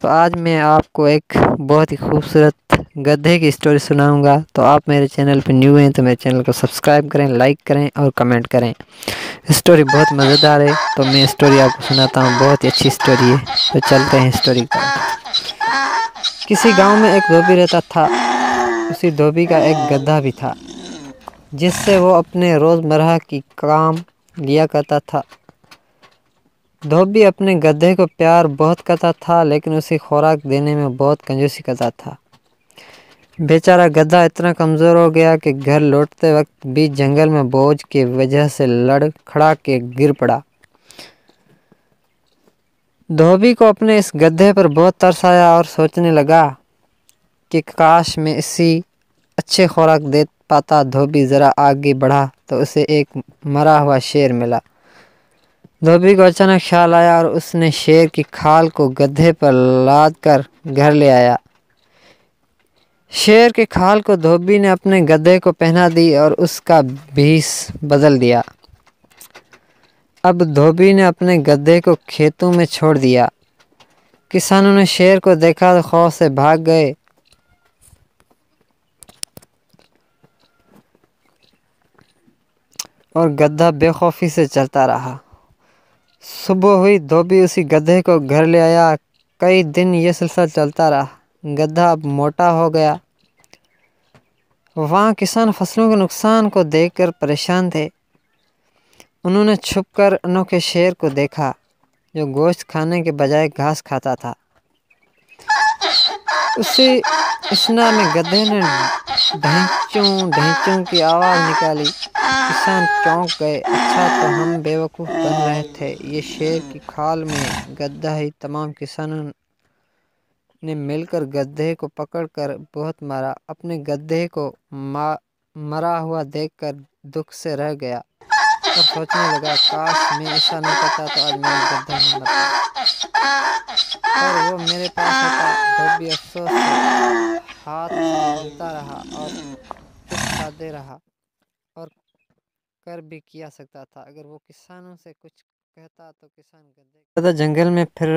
تو آج میں آپ کو ایک بہت ہی خوبصورت گدھے کی اسٹوری سناؤں گا۔ تو آپ میرے چینل پہ نیو ہیں تو میرے چینل کو سبسکرائب کریں، لائک کریں اور کمنٹ کریں۔ اسٹوری بہت مزیدار ہے تو میں اسٹوری آپ کو سناتا ہوں، بہت ہی اچھی اسٹوری ہے۔ تو چلتے ہیں اسٹوری کی طرف۔ کسی گاؤں میں ایک دھوبی رہتا تھا۔ اسی دھوبی کا ایک گدھا بھی تھا جس سے وہ اپنے روزمرہ کی کام لیا کرتا تھا۔ دھوبی اپنے گدھے کو پیار بہت کرتا تھا لیکن اسے خوراک دینے میں بہت کنجوسی کرتا تھا۔ بیچارہ گدھا اتنا کمزور ہو گیا کہ گھر لوٹتے وقت بھی جنگل میں بوجھ کی وجہ سے لڑکھڑا کے گر پڑا۔ دھوبی کو اپنے اس گدھے پر بہت ترس آیا اور سوچنے لگا کہ کاش میں اسی اچھے خوراک دے پاتا۔ دھوبی ذرا آگے بڑھا تو اسے ایک مرا ہوا شیر ملا۔ دھوبی کو اچانک خیال آیا اور اس نے شیر کی کھال کو گدھے پر لاد کر گھر لے آیا۔ شیر کی کھال کو دھوبی نے اپنے گدھے کو پہنا دی اور اس کا بھیس بدل دیا۔ اب دھوبی نے اپنے گدھے کو کھیتوں میں چھوڑ دیا۔ کسانوں نے شیر کو دیکھا تو خوف سے بھاگ گئے اور گدھا بے خوفی سے چلتا رہا۔ صبح ہوئی، دھوبی اسی گدھے کو گھر لے آیا۔ کئی دن یہ سلسلہ چلتا رہا۔ گدھا اب موٹا ہو گیا۔ وہاں کسان فصلوں کے نقصان کو دیکھ کر پریشان تھے۔ انہوں نے چھپ کر انوکھے شیر کو دیکھا جو گوشت کھانے کے بجائے گھاس کھاتا تھا۔ اسی اثنا میں گدھے نے ڈھینچوں ڈھینچوں کی آواز نکالی۔ کسان چونک گئے۔ اچھا تو ہم بیوقوف بن رہے تھے، یہ شیر کی کھال میں گدھا ہی۔ تمام کسانوں نے مل کر گدھے کو پکڑ کر بہت مارا۔ اپنے گدھے کو مرا ہوا دیکھ کر دکھ سے رہ گیا اور سوچنے لگا کاش میں ایسا نہ کرتا تو آج میرا گدھا نہ مرتا اور وہ میرے پاس ہوتا۔ دھوبی افسوس سے ہاتھ ملتا رہا اور چپ سادھے رہا اور کر بھی کیا سکتا تھا اگر وہ کسانوں سے کچھ کہتا تو کسان گدھا جنگل میں پھر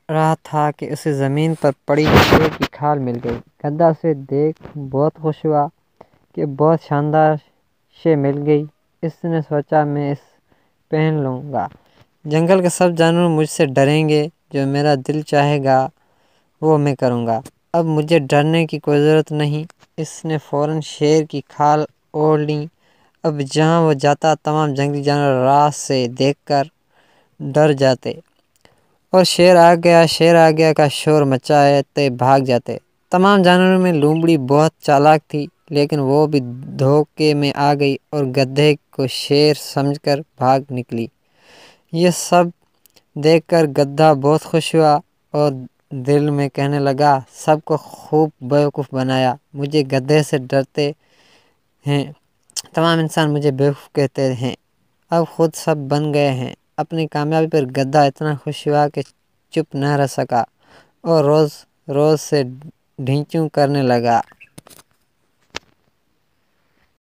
رہا تھا کہ اسے زمین پر پڑی شیر کی کھال مل گئی۔ گدھا اسے دیکھ بہت خوش ہوا کہ بہت شاندار شے مل گئی۔ اس نے سوچا میں اس پہن لوں گا، جنگل کے سب جانور مجھ سے ڈریں گے، جو میرا دل چاہے گا وہ میں کروں گا، اب مجھے ڈرنے کی کوئی ضرورت نہیں۔ اس نے فوراً شیر کی کھال اوڑھ لی۔ اب جہاں وہ جاتا تمام جنگلی جانور راہ سے دیکھ کر ڈر جاتے اور شیر آ گیا کا شور مچاتے بھاگ جاتے۔ تمام جانوروں میں لومڑی بہت چالاک تھی لیکن وہ بھی دھوکے میں آ گئی اور گدھے کو شیر سمجھ کر بھاگ نکلی۔ یہ سب دیکھ کر گدھا بہت خوش ہوا اور دل میں کہنے لگا سب کو خوب بیوقوف بنایا، مجھے گدھے سے ڈرتے ہیں، تمام انسان مجھے بیوقوف کہتے ہیں، اب خود سب بن گئے ہیں۔ اپنی کامیابی پر گدھا اتنا خوش ہوا کہ چپ نہ رہ سکا اور روز روز سے ڈھینچوں کرنے لگا۔